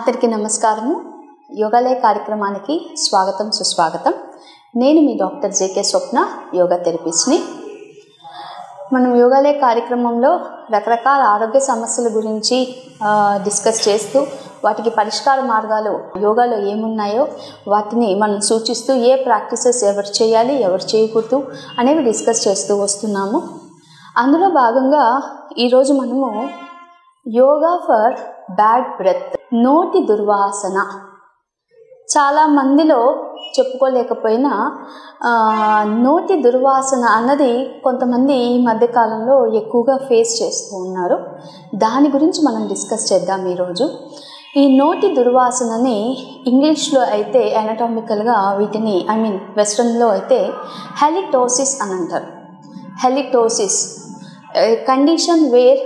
అందరికీ నమస్కారము. యోగాలయ కార్యక్రమానికి స్వాగతం సుస్వాగతం. నేను మీ డాక్టర్ జేకే స్వప్న, యోగా థెరపిస్ట్ని. మనం యోగాలయ కార్యక్రమంలో రకరకాల ఆరోగ్య సమస్యల గురించి డిస్కస్ చేస్తూ వాటికి పరిష్కార మార్గాలు యోగాలో ఏమున్నాయో వాటిని మనం సూచిస్తూ ఏ ప్రాక్టీసెస్ ఎవరు చేయాలి ఎవరు చేయకూడదు అనేవి డిస్కస్ చేస్తూ వస్తున్నాము. అందులో భాగంగా ఈరోజు మనము యోగా ఫర్ బ్యాడ్ బ్రెత్, నోటి దుర్వాసన. చాలా మందిలో చెప్పుకోలేకపోయినా నోటి దుర్వాసన అన్నది కొంతమంది ఈ మధ్యకాలంలో ఎక్కువగా ఫేస్ చేస్తూ ఉన్నారు. దాని గురించి మనం డిస్కస్ చేద్దాం ఈరోజు. ఈ నోటి దుర్వాసనని ఇంగ్లీష్లో అయితే ఎనటామికల్గా వీటిని వెస్ట్రన్లో అయితే హెలిటోసిస్ అని అంటారు. Halitosis condition where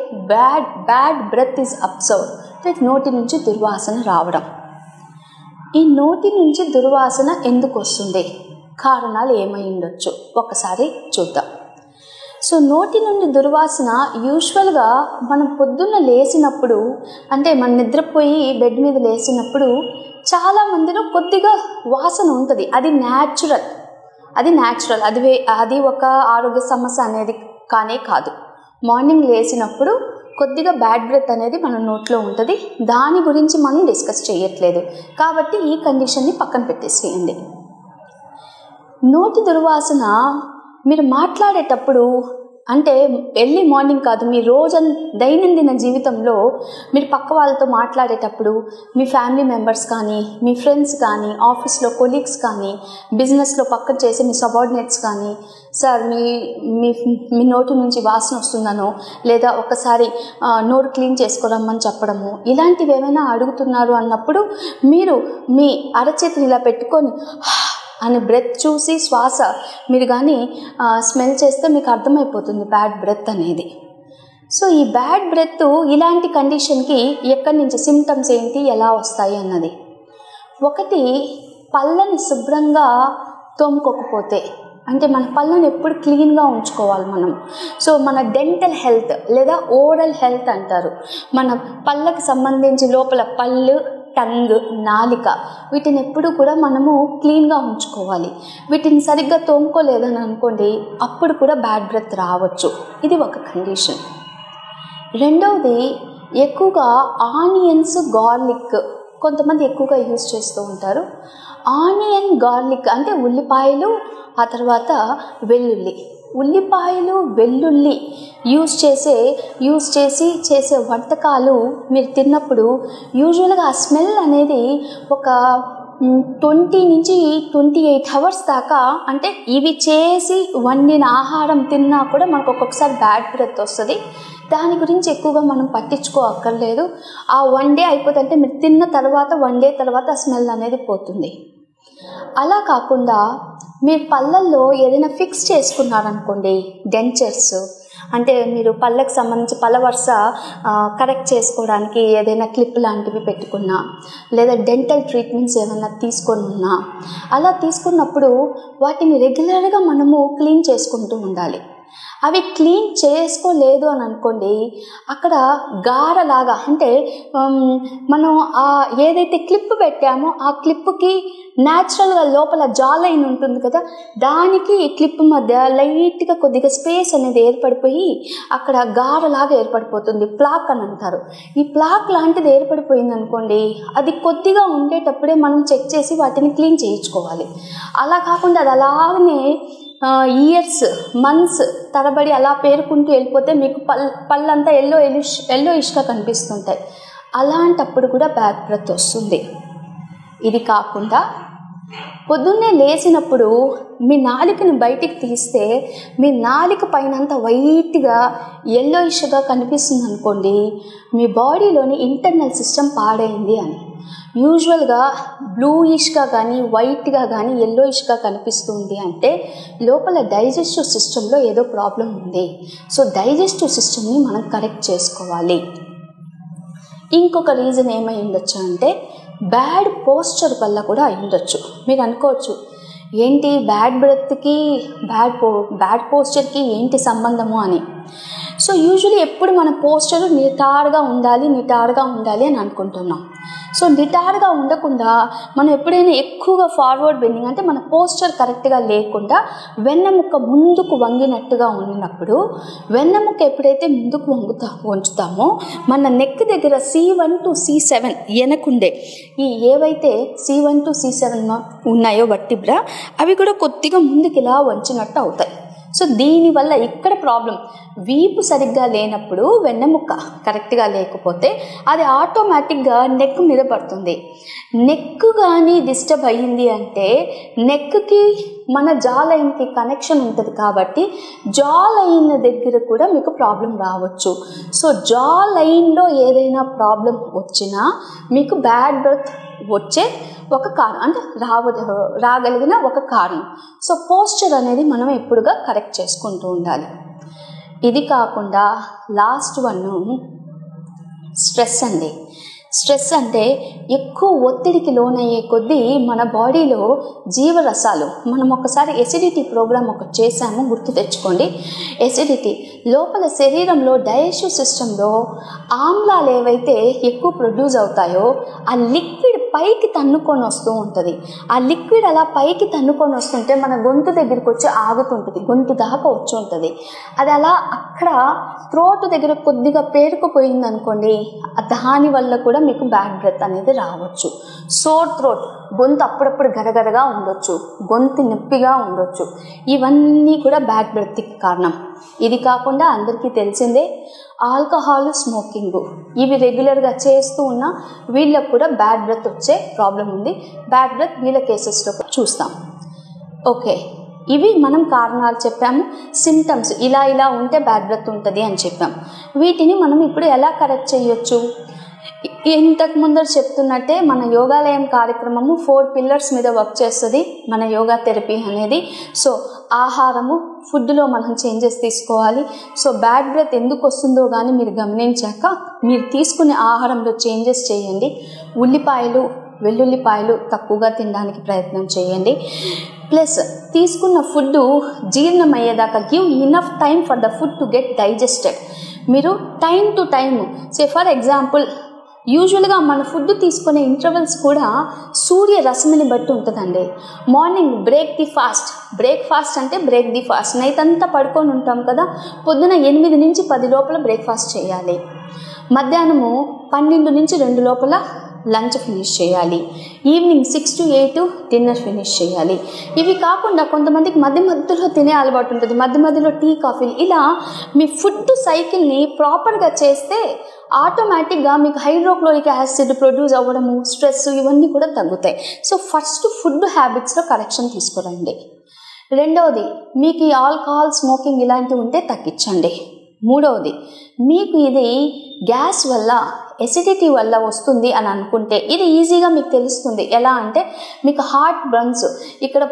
bad breath is observed. నోటి నుంచి దుర్వాసన రావడం. ఈ నోటి నుంచి దుర్వాసన ఎందుకు వస్తుంది, కారణాలు ఏమై ఉండొచ్చు ఒకసారి చూద్దాం. సో నోటి నుండి దుర్వాసన యూజువల్గా మనం పొద్దున్న లేచినప్పుడు, అంటే మనం నిద్రపోయి బెడ్ మీద లేచినప్పుడు చాలా మందిలో కొద్దిగా వాసన ఉంటుంది. అది న్యాచురల్. అది ఒక ఆరోగ్య సమస్య అనేది కానే కాదు. మార్నింగ్ లేచినప్పుడు కొద్దిగా బ్యాడ్ బ్రెత్ అనేది మన నోట్లో ఉంటుంది. దాని గురించి మనం డిస్కస్ చేయట్లేదు కాబట్టి ఈ కండిషన్ని పక్కన పెట్టేసేయండి. నోటి దుర్వాసన మీరు మాట్లాడేటప్పుడు, అంటే ఎర్లీ మార్నింగ్ కాదు, మీ దైనందిన జీవితంలో మీరు పక్క వాళ్ళతో మాట్లాడేటప్పుడు, మీ ఫ్యామిలీ మెంబర్స్ కానీ, మీ ఫ్రెండ్స్ కానీ, ఆఫీస్లో కొలీగ్స్ కానీ, బిజినెస్లో పక్కన చేసే మీ సబార్డినేట్స్ కానీ, సార్ మీ నోటి నుంచి వాసన వస్తుందనో, లేదా ఒకసారి నోరు క్లీన్ చేసుకోరమ్మని చెప్పడము, ఇలాంటివి ఏమైనా అడుగుతున్నారు అన్నప్పుడు మీరు మీ అరచేతిని ఇలా పెట్టుకొని అని బ్రెత్ చూసి శ్వాస మీరు కానీ స్మెల్ చేస్తే మీకు అర్థమైపోతుంది బ్యాడ్ బ్రెత్ అనేది. సో ఈ బ్యాడ్ బ్రెత్ ఇలాంటి కండిషన్కి ఎక్కడి నుంచి సిమ్టమ్స్ ఏంటి, ఎలా వస్తాయి అన్నది. ఒకటి, పళ్ళని శుభ్రంగా తోముకోకపోతే, అంటే మన పళ్ళని ఎప్పుడు క్లీన్గా ఉంచుకోవాలి మనం. సో మన డెంటల్ హెల్త్ లేదా ఓరల్ హెల్త్ అంటారు. మన పళ్ళకి సంబంధించి లోపల పళ్ళు, టంగ్, నాలిక, వీటిని ఎప్పుడు కూడా మనము క్లీన్గా ఉంచుకోవాలి. వీటిని సరిగ్గా తోముకోలేదని అనుకోండి, అప్పుడు కూడా బ్యాడ్ బ్రెత్ రావచ్చు. ఇది ఒక కండిషన్. రెండవది, ఎక్కువగా ఆనియన్స్, గార్లిక్ కొంతమంది ఎక్కువగా యూజ్ చేస్తూ ఉంటారు. ఆనియన్, గార్లిక్ అంటే ఉల్లిపాయలు, ఆ తర్వాత వెల్లుల్లి. ఉల్లిపాయలు, వెల్లుల్లి యూజ్ చేసి చేసే వంటకాలు మీరు తిన్నప్పుడు యూజువల్గా ఆ స్మెల్ అనేది ఒక 20 నుంచి 28 అవర్స్ దాకా, అంటే ఇవి చేసి వండిన ఆహారం తిన్నా కూడా మనకు ఒక్కొక్కసారి బ్యాడ్ బ్రెత్ వస్తుంది. దాని గురించి ఎక్కువగా మనం పట్టించుకోక్కర్లేదు. ఆ 1 డే అయిపోతుంటే మీరు తిన్న తర్వాత 1 డే తర్వాత ఆ స్మెల్ అనేది పోతుంది. అలా కాకుండా మీరు పళ్ళల్లో ఏదైనా ఫిక్స్ చేసుకున్నారనుకోండి, డెంచర్స్ అంటే మీరు పళ్ళకు సంబంధించి పళ్ళ వరుస కరెక్ట్ చేసుకోవడానికి ఏదైనా క్లిప్ లాంటివి పెట్టుకున్నా, లేదా డెంటల్ ట్రీట్మెంట్స్ ఏమైనా తీసుకొని ఉన్నా, అలా తీసుకున్నప్పుడు వాటిని రెగ్యులర్గా మనము క్లీన్ చేసుకుంటూ ఉండాలి. అవి క్లీన్ చేసుకోలేదు అని అనుకోండి, అక్కడ గారలాగా, అంటే మనం ఏదైతే క్లిప్ పెట్టామో ఆ క్లిప్కి న్యాచురల్గా లోపల జా లైన్ ఉంటుంది కదా, దానికి ఈ క్లిప్ మధ్య లైట్గా కొద్దిగా స్పేస్ అనేది ఏర్పడిపోయి అక్కడ గారలాగా ఏర్పడిపోతుంది. ప్లాక్ అని అంటారు. ఈ ప్లాక్ లాంటిది ఏర్పడిపోయింది అనుకోండి, అది కొద్దిగా ఉండేటప్పుడే మనం చెక్ చేసి వాటిని క్లీన్ చేయించుకోవాలి. అలా కాకుండా అది అలాగనే ఇయర్స్, మంత్స్ తరబడి అలా పేరుకుంటూ వెళ్ళిపోతే మీకు పళ్ళంతా ఎల్లోయిష్గా కనిపిస్తుంటాయి. అలాంటప్పుడు కూడా బ్యాడ్ బ్రెత్ వస్తుంది. ఇది కాకుండా పొద్దున్నే లేచినప్పుడు మీ నాలికని బయటికి తీస్తే మీ నాలిక పైనంతా వైట్గా ఎల్లోయిష్గా కనిపిస్తుంది అనుకోండి, మీ బాడీలోని ఇంటర్నల్ సిస్టమ్ పాడైంది అని. యూజువల్గా బ్లూయిష్గా కానీ, వైట్గా కానీ, ఎల్లోయిష్గా కనిపిస్తుంది అంటే లోపల డైజెస్టివ్ సిస్టంలో ఏదో ప్రాబ్లం ఉంది. సో డైజెస్టివ్ సిస్టమ్ని మనం కరెక్ట్ చేసుకోవాలి. ఇంకొక రీజన్ ఏమై ఉండొచ్చు అంటే బ్యాడ్ పోస్చర్ వల్ల కూడా అయి ఉండొచ్చు. మీరు అనుకోవచ్చు, ఏంటి బ్యాడ్ బ్రెత్కి బ్యాడ్ పోస్చర్కి ఏంటి సంబంధము అని. సో యూజువల్లీ ఎప్పుడు మన పోస్చర్ నిటారుగా ఉండాలి అని అనుకుంటున్నాం. సో నిటారుగా ఉండకుండా మనం ఎప్పుడైనా ఎక్కువగా ఫార్వర్డ్ బెండింగ్ అంటే మన పోస్చర్ కరెక్ట్గా లేకుండా వెన్నెముక ముందుకు వంగినట్టుగా ఉన్నప్పుడు వెన్నెముక ఎప్పుడైతే ముందుకు వంచుతామో మన నెక్ దగ్గర C1 to C7 వెనకుండే ఈ ఏవైతే C1 to C7 ఉన్నాయో వర్టిబ్రా అవి కూడా కొద్దిగా ముందుకు ఇలా వంచినట్టు అవుతాయి. సో దీనివల్ల ఇక్కడ ప్రాబ్లం వీపు సరిగ్గా లేనప్పుడు వెన్నెముక కరెక్ట్గా లేకపోతే అది ఆటోమేటిక్గా నెక్ మీద పడుతుంది. నెక్ కానీ డిస్టర్బ్ అయ్యింది అంటే నెక్కి మన జా లైన్కి కనెక్షన్ ఉంటుంది కాబట్టి జా లైన్ దగ్గర కూడా మీకు ప్రాబ్లం రావచ్చు. సో జా లైన్లో ఏదైనా ప్రాబ్లం వచ్చినా మీకు బ్యాడ్ బ్రెత్ వచ్చే ఒక కారణం అంటే రాగలిగిన ఒక కారణం. సో పోస్చర్ అనేది మనం ఎప్పుడుగా కరెక్ట్ చేసుకుంటూ ఉండాలి. ఇది కాకుండా లాస్ట్ వన్ స్ట్రెస్ అండి. స్ట్రెస్ అంటే ఎక్కువ ఒత్తిడికి లోనయ్యే కొద్దీ మన బాడీలో జీవరసాలు మనం ఒకసారి ఎసిడిటీ ప్రోగ్రామ్ ఒకటి చేసాము, గుర్తు తెచ్చుకోండి. ఎసిడిటీ లోపల శరీరంలో డైజెస్టివ్ సిస్టంలో ఆమ్లాలు ఏవైతే ఎక్కువ ప్రొడ్యూస్ అవుతాయో ఆ లిక్విడ్ పైకి తన్నుకొని వస్తూ ఉంటుంది. ఆ లిక్విడ్ అలా పైకి తన్నుకొని వస్తుంటే మన గొంతు దగ్గరికి వచ్చి ఆగుతుంటుంది, గొంతు దాకా వచ్చి ఉంటుంది. అది అలా అక్కడ థ్రోట్ దగ్గర కొద్దిగా పేరుకుపోయింది అనుకోండి, దాని వల్ల కూడా మీకు బ్యాడ్ బ్రెత్ అనేది రావచ్చు. సోర్ థ్రోట్ గొంతు అప్పుడప్పుడు గరగరగా ఉండొచ్చు, గొంతు నొప్పిగా ఉండొచ్చు. ఇవన్నీ కూడా బ్యాడ్ బ్రెత్కి కారణం. ఇది కాకుండా అందరికీ తెలిసిందే ఆల్కహాల్, స్మోకింగ్ ఇవి రెగ్యులర్గా చేస్తూ ఉన్న వీళ్ళకు కూడా బ్యాడ్ బ్రెత్ వచ్చే ప్రాబ్లం ఉంది. బ్యాడ్ బ్రెత్ వీళ్ళ కేసెస్లో చూస్తాం. ఓకే, ఇవి మనం కారణాలు చెప్పాము. సిమ్టమ్స్ ఇలా ఇలా ఉంటే బ్యాడ్ బ్రెత్ ఉంటుంది అని చెప్పాం. వీటిని మనం ఇప్పుడు ఎలా కరెక్ట్ చేయొచ్చు? ఇంతకు ముందర చెప్తున్నట్టే మన యోగాలయం కార్యక్రమము 4 పిల్లర్స్ మీద వర్క్ చేస్తుంది మన యోగా థెరపీ అనేది. సో ఆహారము, ఫుడ్లో మనం చేంజెస్ తీసుకోవాలి. సో బ్యాడ్ బ్రెత్ ఎందుకు వస్తుందో కానీ మీరు గమనించాక మీరు తీసుకునే ఆహారంలో చేంజెస్ చేయండి. ఉల్లిపాయలు, వెల్లుల్లిపాయలు తక్కువగా తినడానికి ప్రయత్నం చేయండి. ప్లస్ తీసుకున్న ఫుడ్ జీర్ణమయ్యేదాకా give enough time for the food to get digested. మీరు time to time for example యూజువల్గా మన ఫుడ్ తీసుకునే ఇంటర్వెల్స్ కూడా సూర్య రశ్మిని బట్టి ఉంటుందండి. మార్నింగ్ బ్రేక్ఫాస్ట్ అంటే బ్రేక్ ది ఫాస్ట్. నైట్ అంతా పడుకొని ఉంటాం కదా, పొద్దున 8 నుంచి 10 లోపల బ్రేక్ఫాస్ట్ చేయాలి. మధ్యాహ్నము 12 నుంచి 2 లోపల లంచ్ ఫినిష్ చేయాలి. ఈవినింగ్ 6 to 8 డిన్నర్ ఫినిష్ చేయాలి. ఇవి కాకుండా కొంతమందికి మధ్యలో తినే అలవాటు ఉంటుంది, మధ్యలో టీ, కాఫీలు. ఇలా మీ ఫుడ్ సైకిల్ని ప్రాపర్గా చేస్తే ఆటోమేటిక్గా మీకు హైడ్రోక్లోరిక్ యాసిడ్ ప్రొడ్యూస్ అవ్వడము, స్ట్రెస్ ఇవన్నీ కూడా తగ్గుతాయి. సో ఫస్ట్ ఫుడ్ హ్యాబిట్స్లో కరెక్షన్ తీసుకురండి. రెండవది, మీకు ఈ ఆల్కహాల్, స్మోకింగ్ ఇలాంటివి ఉంటే తగ్గించండి. మూడవది, మీకు ఇది గ్యాస్ వల్ల, ఎసిడిటీ వల్ల వస్తుంది అని అనుకుంటే ఇది ఈజీగా మీకు తెలుస్తుంది. ఎలా అంటే మీకు హార్ట్ బర్న్స్, ఇక్కడ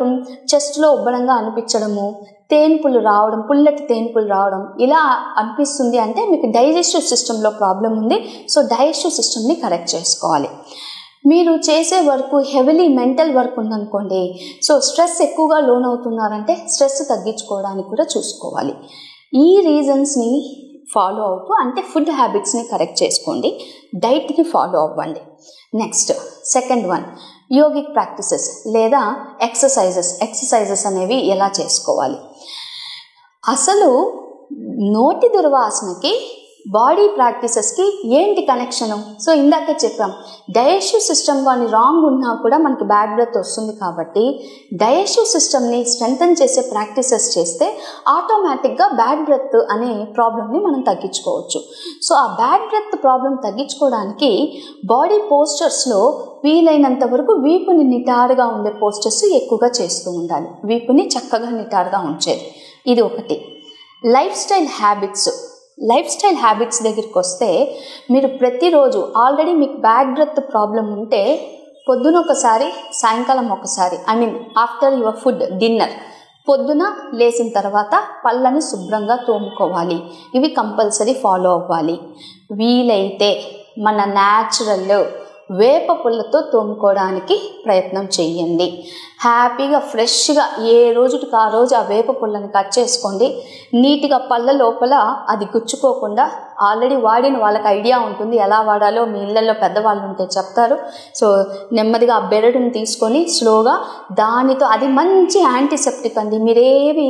చెస్ట్లో ఉబ్బరంగా అనిపించడము, తేన్పులు రావడం, పుల్లటి తేన్పులు రావడం ఇలా అనిపిస్తుంది అంటే మీకు డైజెస్టివ్ సిస్టంలో ప్రాబ్లం ఉంది. సో డైజెస్టివ్ సిస్టమ్ని కరెక్ట్ చేసుకోవాలి. మీరు చేసే వర్క్ హెవీలీ మెంటల్ వర్క్ ఉందనుకోండి, సో స్ట్రెస్ ఎక్కువగా లోన్ అవుతున్నారంటే స్ట్రెస్ తగ్గించుకోవడానికి కూడా చూసుకోవాలి. ఈ రీజన్స్ని ఫాలో అవుతూ అంటే ఫుడ్ హ్యాబిట్స్ని కరెక్ట్ చేసుకోండి, డైట్ని ఫాలో అవ్వండి. Next second one, yogic practices లేదా ఎక్సర్సైజెస్ అనేవి ఎలా చేసుకోవాలి. అసలు నోటి దుర్వాసనకి బాడీ ప్రాక్టీసెస్కి ఏంటి కనెక్షను? సో ఇందాకే చెప్పాం, డైజెస్టివ్ సిస్టమ్ కానీ రాంగ్ ఉన్నా కూడా మనకి బ్యాడ్ బ్రెత్ వస్తుంది. కాబట్టి డైజెస్టివ్ సిస్టమ్ని స్ట్రెంథన్ చేసే ప్రాక్టీసెస్ చేస్తే ఆటోమేటిక్గా బ్యాడ్ బ్రెత్ అనే ప్రాబ్లమ్ని మనం తగ్గించుకోవచ్చు. సో ఆ బ్యాడ్ బ్రెత్ ప్రాబ్లం తగ్గించుకోవడానికి బాడీ పోస్చర్స్లో వీలైనంత వరకు వీపుని నిటారుగా ఉండే పోస్చర్స్ ఎక్కువగా చేస్తూ ఉండాలి. వీపుని చక్కగా నిటారుగా ఉంచేది. ఇది ఒకటి. లైఫ్ స్టైల్ హ్యాబిట్స్ దగ్గరికి వస్తే మీరు ప్రతిరోజు ఆల్రెడీ మీకు బ్యాడ్ బ్రెత్ ప్రాబ్లం ఉంటే పొద్దున ఒకసారి, సాయంకాలం ఒకసారి, ఆఫ్టర్ యువర్ ఫుడ్ డిన్నర్, పొద్దున లేచిన తర్వాత పళ్ళని శుభ్రంగా తోముకోవాలి. ఇవి కంపల్సరీ ఫాలో అవ్వాలి. వీలైతే మన న్యాచురల్ వేప పుల్లతో తోముకోవడానికి ప్రయత్నం చేయండి. హ్యాపీగా ఫ్రెష్గా ఏ రోజుకి ఆ రోజు ఆ వేప పుల్లని కట్ చేసుకోండి. నీట్గా పళ్ళ లోపల అది గుచ్చుకోకుండా ఆల్రెడీ వాడిన వాళ్ళకి ఐడియా ఉంటుంది ఎలా వాడాలో. మీ ఇళ్ళల్లో పెద్దవాళ్ళు ఉంటే చెప్తారు. సో నెమ్మదిగా ఆ బెరడుని తీసుకొని స్లోగా దానితో, అది మంచి యాంటీసెప్టిక్ అండి. మీరేవి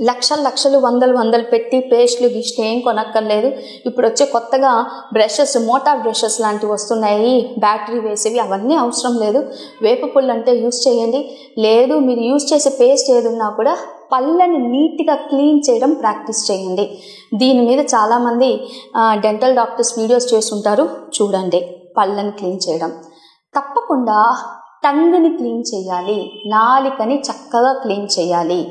లక్షలు వందలు పెట్టి పేస్ట్లు గిస్ట్ ఏం కొనక్కర్లేదు. ఇప్పుడు వచ్చే కొత్తగా బ్రషెస్, మోటార్ బ్రషెస్ లాంటివి వస్తున్నాయి, బ్యాటరీ వేసేవి, అవన్నీ అవసరం లేదు. వేప పుల్ల అంటే యూస్ చేయండి. లేదు మీరు యూస్ చేసే పేస్ట్ ఏది ఉన్నా కూడా పళ్ళని నీట్గా క్లీన్ చేయడం ప్రాక్టీస్ చేయండి. దీని మీద చాలామంది డెంటల్ డాక్టర్స్ వీడియోస్ చేస్తుంటారు, చూడండి. పళ్ళని క్లీన్ చేయడం తప్పకుండా. టంగ్ని క్లీన్ చేయాలి, నాలికని చక్కగా క్లీన్ చేయాలి.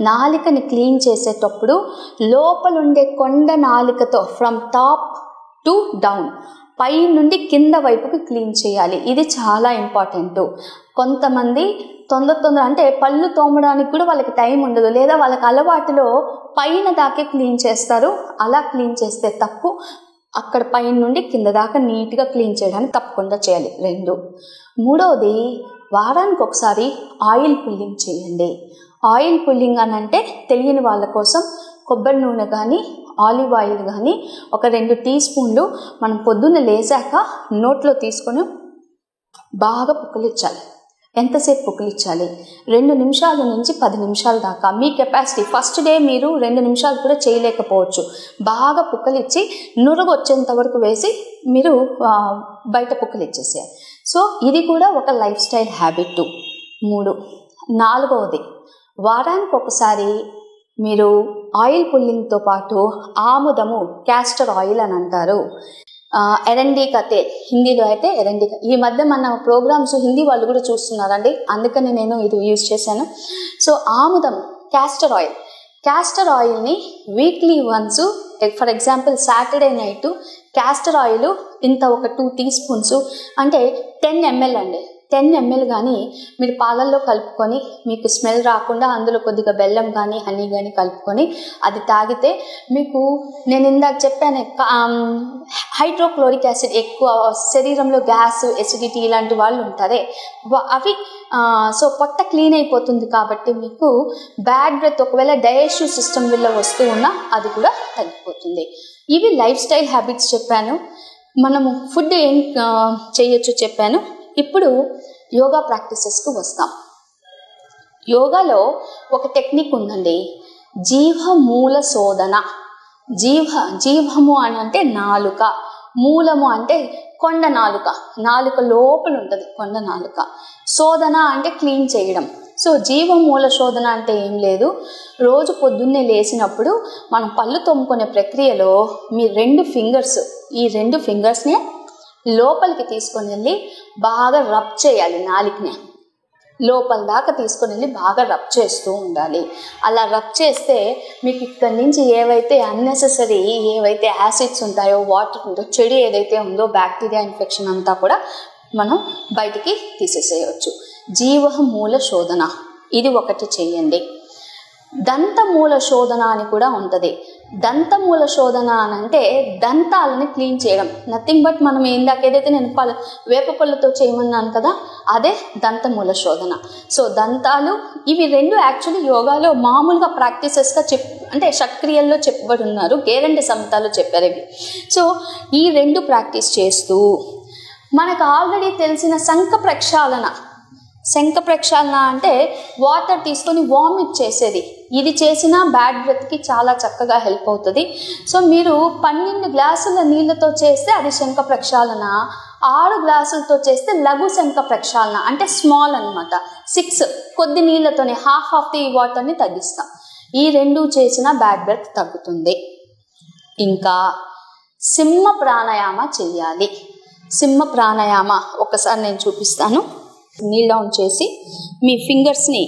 నాలికని క్లీన్ చేసేటప్పుడు లోపలుండే కొండ నాలికతో ఫ్రమ్ టాప్ టు డౌన్, పై నుండి కింద వైపుకి క్లీన్ చేయాలి. ఇది చాలా ఇంపార్టెంట్. కొంతమంది తొందర అంటే పళ్ళు తోమడానికి కూడా వాళ్ళకి టైం ఉండదు, లేదా వాళ్ళకి అలవాటులో పైన దాకే క్లీన్ చేస్తారు. అలా క్లీన్ చేస్తే తప్పు. అక్కడ పైన నుండి కింద దాకా నీట్గా క్లీన్ చేయడానికి తప్పకుండా చేయాలి. 2. మూడవది, వారానికి ఒకసారి ఆయిల్ పుల్లింగ్ చేయండి. ఆయిల్ పుల్లింగ్ అని అంటే తెలియని వాళ్ళ కోసం కొబ్బరి నూనె కానీ ఆలివ్ ఆయిల్ కానీ ఒక 2 టీ స్పూన్లు మనం పొద్దున్న లేచాక నోట్లో తీసుకొని బాగా పుక్కిలించాలి. ఎంతసేపు పుక్కిలించాలి? 2 నిమిషాల నుంచి 10 నిమిషాల దాకా. మీ కెపాసిటీ. ఫస్ట్ డే మీరు 2 నిమిషాలు కూడా చేయలేకపోవచ్చు. బాగా పుక్కిలిచ్చి నురుగు వచ్చేంత వరకు వేసి మీరు బయట పుక్కిలిచ్చేసేయాలి. సో ఇది కూడా ఒక లైఫ్ స్టైల్ హ్యాబిట్. 3. 4వది, వారానికి ఒకసారి మీరు ఆయిల్ పుల్లింగ్తో పాటు ఆముదము, క్యాస్టర్ ఆయిల్ అని అంటారు, ఎరండికా తేల్, హిందీలో అయితే ఎరండికా. ఈ మధ్య మన ప్రోగ్రామ్స్ హిందీ వాళ్ళు కూడా చూస్తున్నారండి, అందుకని నేను ఇది యూజ్ చేశాను. సో ఆముదం, క్యాస్టర్ ఆయిల్ని weekly once, for example Saturday night castor oil ఇంత ఒక 2 టీ స్పూన్స్ అంటే 10 ml అండి. 10 ml కానీ మీరు పాలల్లో కలుపుకొని, మీకు స్మెల్ రాకుండా అందులో కొద్దిగా బెల్లం కానీ హనీ కానీ కలుపుకొని అది తాగితే మీకు, నేను ఇందాక చెప్పాను హైడ్రోక్లోరిక్ యాసిడ్ ఎక్కువ శరీరంలో గ్యాస్, ఎసిడిటీ ఇలాంటి వాళ్ళు ఉంటారే అవి, సో పొట్ట క్లీన్ అయిపోతుంది. కాబట్టి మీకు బ్యాడ్ బ్రెత్, ఒకవేళ డైజెస్టివ్ సిస్టమ్ వల్ల వస్తూ ఉన్నా అది కూడా తగ్గిపోతుంది. ఇవి లైఫ్ స్టైల్ హ్యాబిట్స్ చెప్పాను. మనము ఫుడ్ ఏం చేయొచ్చు చెప్పాను. ఇప్పుడు యోగా ప్రాక్టీసెస్కి వస్తాం. యోగాలో ఒక టెక్నిక్ ఉందండి, జీవమూల శోధన. జీవము అని అంటే నాలుక, మూలము అంటే కొండ నాలుక, నాలుక లోపల ఉంటుంది కొండ నాలుక. శోధన అంటే క్లీన్ చేయడం. సో జీవమూల శోధన అంటే ఏం లేదు, రోజు పొద్దున్నే లేచినప్పుడు మనం పళ్ళు తోముకునే ప్రక్రియలో మీ 2 ఫింగర్స్, ఈ 2 ఫింగర్స్ని లోపలికి తీసుకొని వెళ్ళి బాగా రబ్ చేయాలి. నాలుకని లోపల దాకా తీసుకొని వెళ్ళి బాగా రబ్ చేస్తూ ఉండాలి. అలా రబ్ చేస్తే మీకు ఇక్కడి నుంచి ఏవైతే అన్నెసెసరీ, ఏవైతే యాసిడ్స్ ఉంటాయో, వాటర్ ఉందో, చెడు ఏదైతే ఉందో, బ్యాక్టీరియా ఇన్ఫెక్షన్ అంతా కూడా మనం బయటికి తీసేసేయచ్చు. జీవమూల శోధన ఇది ఒకటి చేయండి. దంతమూల శోధన అని కూడా ఉంటుంది. దంతమూల శోధన అని అంటే దంతాలని క్లీన్ చేయడం. నథింగ్ బట్ మనం ఇందాక ఏదైతే నేను వేప పళ్ళతో చేయమన్నాను కదా, అదే దంతమూల శోధన. సో దంతాలు, ఇవి 2 యాక్చువల్లీ యోగాలో మామూలుగా ప్రాక్టీసెస్గా అంటే షట్క్రియల్లో చెప్పబడి ఉన్నారు, గేరండి సంహితలో చెప్పారు ఇవి. సో ఈ 2 ప్రాక్టీస్ చేస్తూ మనకు ఆల్రెడీ తెలిసిన శంఖ ప్రక్షాళన అంటే వాటర్ తీసుకొని వామిట్ చేసేది. ఇది చేసిన బ్యాడ్ బ్రెత్కి చాలా చక్కగా హెల్ప్ అవుతుంది. సో మీరు 12 గ్లాసుల నీళ్ళతో చేస్తే అది శంఖ ప్రక్షాళన, 6 గ్లాసులతో చేస్తే లఘు శంఖ ప్రక్షాళన అంటే స్మాల్ అనమాట. 6 కొద్ది నీళ్ళతోనే హాఫ్ ఆఫ్ ది వాటర్ని తగ్గిస్తాం. ఈ 2 చేసిన బ్యాడ్ బ్రెత్ తగ్గుతుంది. ఇంకా సింహ ప్రాణాయామ చెయ్యాలి. సింహ ప్రాణాయామ ఒకసారి నేను చూపిస్తాను. నీల్ డౌన్ చేసి మీ ఫింగర్స్ని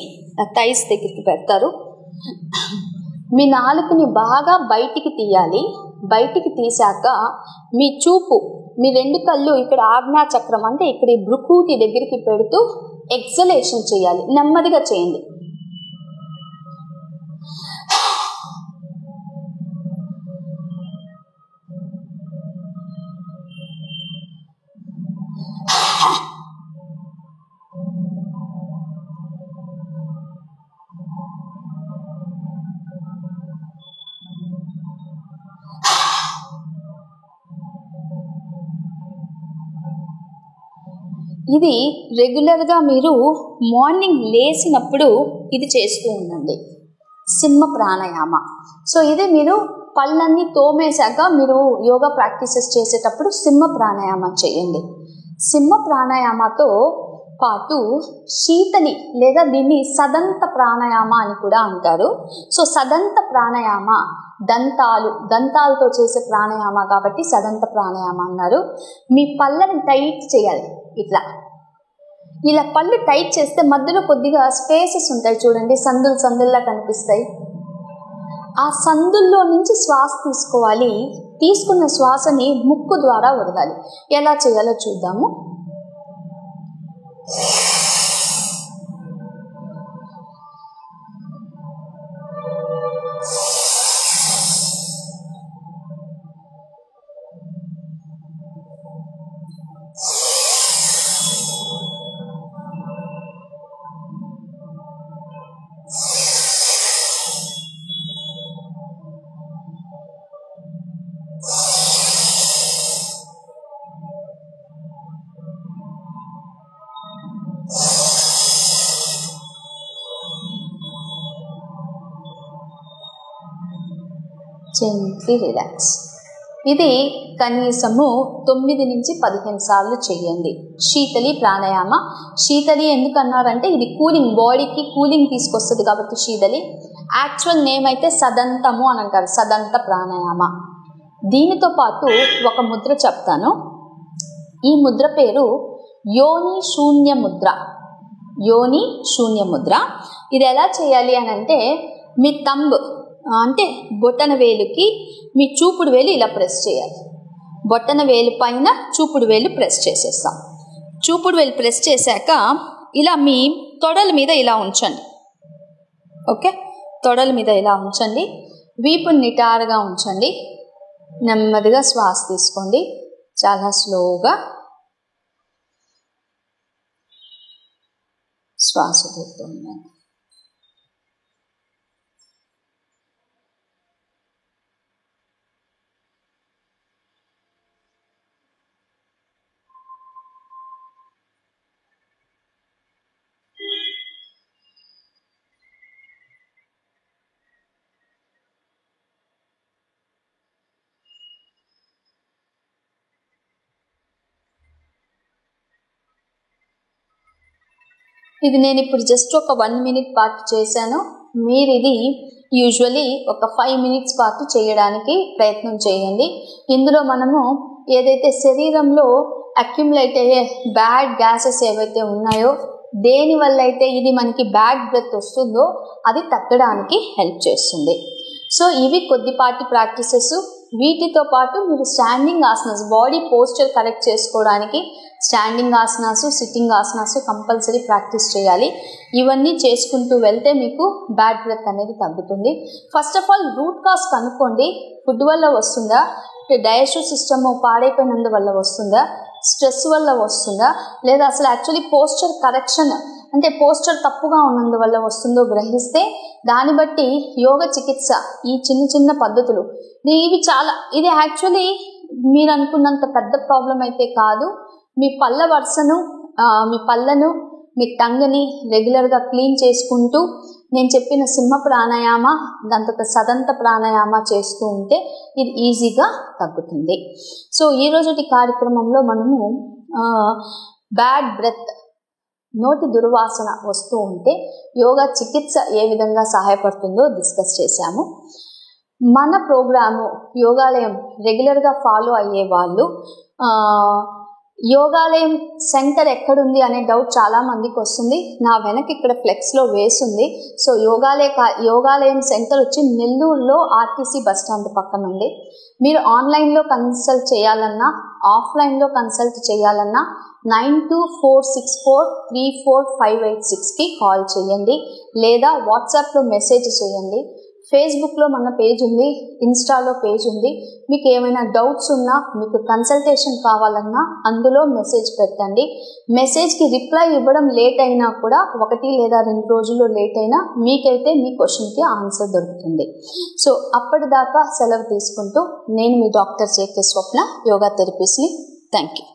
థైస్ దగ్గరికి పెడతారు. మీ నాలుకని బాగా బయటికి తీయాలి. బయటికి తీసాక మీ చూపు, మీ 2 కళ్ళు ఇక్కడ ఆజ్ఞా చక్రం అంటే ఇక్కడ ఈ భ్రుకూటి దగ్గరికి పెడుతూ ఎక్సలేషన్ చేయాలి. నెమ్మదిగా చేయండి. ఇది రెగ్యులర్గా మీరు మార్నింగ్ లేచినప్పుడు ఇది చేస్తూ ఉండండి, సింహ ప్రాణాయామ. సో ఇది మీరు పళ్ళన్నీ తోమేశాక మీరు యోగా ప్రాక్టీసెస్ చేసేటప్పుడు సింహ ప్రాణాయామ చేయండి. సింహ ప్రాణాయామతో పాటు శీతలి లేదా దీన్ని సదంత ప్రాణాయామ అని కూడా అంటారు. సో సదంత ప్రాణాయామ దంతాలతో చేసే ప్రాణాయామ కాబట్టి సదంత ప్రాణాయామ అన్నారు. మీ పళ్ళని టైట్ చేయాలి. ఇలా పళ్ళు టైట్ చేస్తే మధ్యలో కొద్దిగా స్పేసెస్ ఉంటాయి చూడండి, సందుల్లా కనిపిస్తాయి. ఆ సందుల్లో నుంచి శ్వాస తీసుకోవాలి. తీసుకున్న శ్వాసని ముక్కు ద్వారా వదలాలి. ఎలా చేయాలో చూద్దాము. Gently relax. ఇది కనీసము 9 నుంచి 15 సార్లు చేయండి. శీతలి ప్రాణాయామ. శీతలి ఎందుకన్నారంటే ఇది కూలింగ్, బాడీకి కూలింగ్ తీసుకొస్తుంది కాబట్టి శీతలి. యాక్చువల్ నేమ్ అయితే సదంతము అని అంటారు, సదంత ప్రాణాయామ. దీనితో పాటు ఒక ముద్ర చెప్తాను. ఈ ముద్ర పేరు యోని శూన్య ముద్ర. యోని శూన్య ముద్ర. ఇది ఎలా చేయాలి అని అంటే మీ తంబ్ అంటే బొటన వేలుకి మీ చూపుడు వేలు ఇలా ప్రెస్ చేయాలి. బొటన వేలు పైన చూపుడు వేలు ప్రెస్ చేసేస్తాం. చూపుడు వేలు ప్రెస్ చేశాక ఇలా మీ తొడల మీద ఇలా ఉంచండి. ఓకే, తొడల మీద ఇలా ఉంచండి. వీపుని నిటారుగా ఉంచండి. నెమ్మదిగా శ్వాస తీసుకోండి. చాలా స్లోగా శ్వాస వదులుతుండండి. ఇది నేను ఇప్పుడు జస్ట్ ఒక 1 minute పాటు చేశాను. మీరు ఇది యూజువలీ ఒక 5 minutes పాటు చేయడానికి ప్రయత్నం చేయండి. ఇందులో మనము ఏదైతే శరీరంలో అక్యుములేట్ అయ్యే బ్యాడ్ గ్యాసెస్ ఏవైతే ఉన్నాయో, దేనివల్ల అయితే ఇది మనకి బ్యాడ్ బ్రెత్ వస్తుందో అది తగ్గడానికి హెల్ప్ చేస్తుంది. సో ఇవి కొద్దిపాటి ప్రాక్టీసెస్. వీటితో పాటు మీరు standing asanas, body posture correct చేసుకోవడానికి స్టాండింగ్ ఆసనాసు, సిట్టింగ్ ఆసనాసు కంపల్సరీ ప్రాక్టీస్ చేయాలి. ఇవన్నీ చేసుకుంటూ వెళ్తే మీకు బ్యాడ్ బ్రెత్ అనేది తగ్గుతుంది. First of all root cause కనుక్కోండి. ఫుడ్ వల్ల వస్తుందా, డైజెస్టివ్ సిస్టమ్ పాడైపోయినందువల్ల వస్తుందా, స్ట్రెస్ వల్ల వస్తుందా, లేదా అసలు యాక్చువల్లీ పోస్చర్ కరెక్షన్ అంటే పోస్చర్ తప్పుగా ఉన్నందువల్ల వస్తుందో గ్రహిస్తే దాన్ని బట్టి యోగ చికిత్స, ఈ చిన్న పద్ధతులు ఇది యాక్చువల్లీ మీరు అనుకున్నంత పెద్ద ప్రాబ్లం అయితే కాదు. మీ పళ్ళ వరుసను, మీ పళ్ళను, మీ టంగ్ని రెగ్యులర్గా క్లీన్ చేసుకుంటూ నేను చెప్పిన సింహ ప్రాణాయామ, దాని తర్వాత సదంత ప్రాణాయామ చేస్తూ ఉంటే ఇది ఈజీగా తగ్గుతుంది. సో ఈరోజుటి కార్యక్రమంలో మనము బ్యాడ్ బ్రెత్, నోటి దుర్వాసన వస్తూ ఉంటే యోగా చికిత్స ఏ విధంగా సహాయపడుతుందో డిస్కస్ చేశాము. మన ప్రోగ్రాము యోగాలయం రెగ్యులర్గా ఫాలో అయ్యే వాళ్ళు యోగాలయం సెంటర్ ఎక్కడుంది అనే డౌట్ చాలామందికి వస్తుంది. నా వెనక ఇక్కడ ఫ్లెక్స్లో వేసింది. సో యోగాలయం సెంటర్ వచ్చి నెల్లూరులో ఆర్టీసీ బస్ స్టాండ్ పక్కన ఉంది. మీరు ఆన్లైన్లో కన్సల్ట్ చేయాలన్నా, ఆఫ్లైన్లో కన్సల్ట్ చేయాలన్నా 9246434586కి కాల్ చేయండి, లేదా వాట్సాప్లో మెసేజ్ చేయండి. ఫేస్బుక్లో మన పేజ్ ఉంది, ఇన్స్టాలో పేజ్ ఉంది. మీకు ఏమైనా డౌట్స్ ఉన్నా, మీకు కన్సల్టేషన్ కావాలన్నా అందులో మెసేజ్ పెట్టండి. మెసేజ్కి రిప్లై ఇవ్వడం లేట్ అయినా కూడా 1 లేదా 2 రోజుల్లో లేట్ అయినా మీకైతే మీ క్వశ్చన్కి ఆన్సర్ దొరుకుతుంది. సో అప్పటిదాకా సెలవు తీసుకుంటూ నేను మీ డాక్టర్ చేకే స్వప్న, యోగా థెరపిస్ట్ని. Thank you.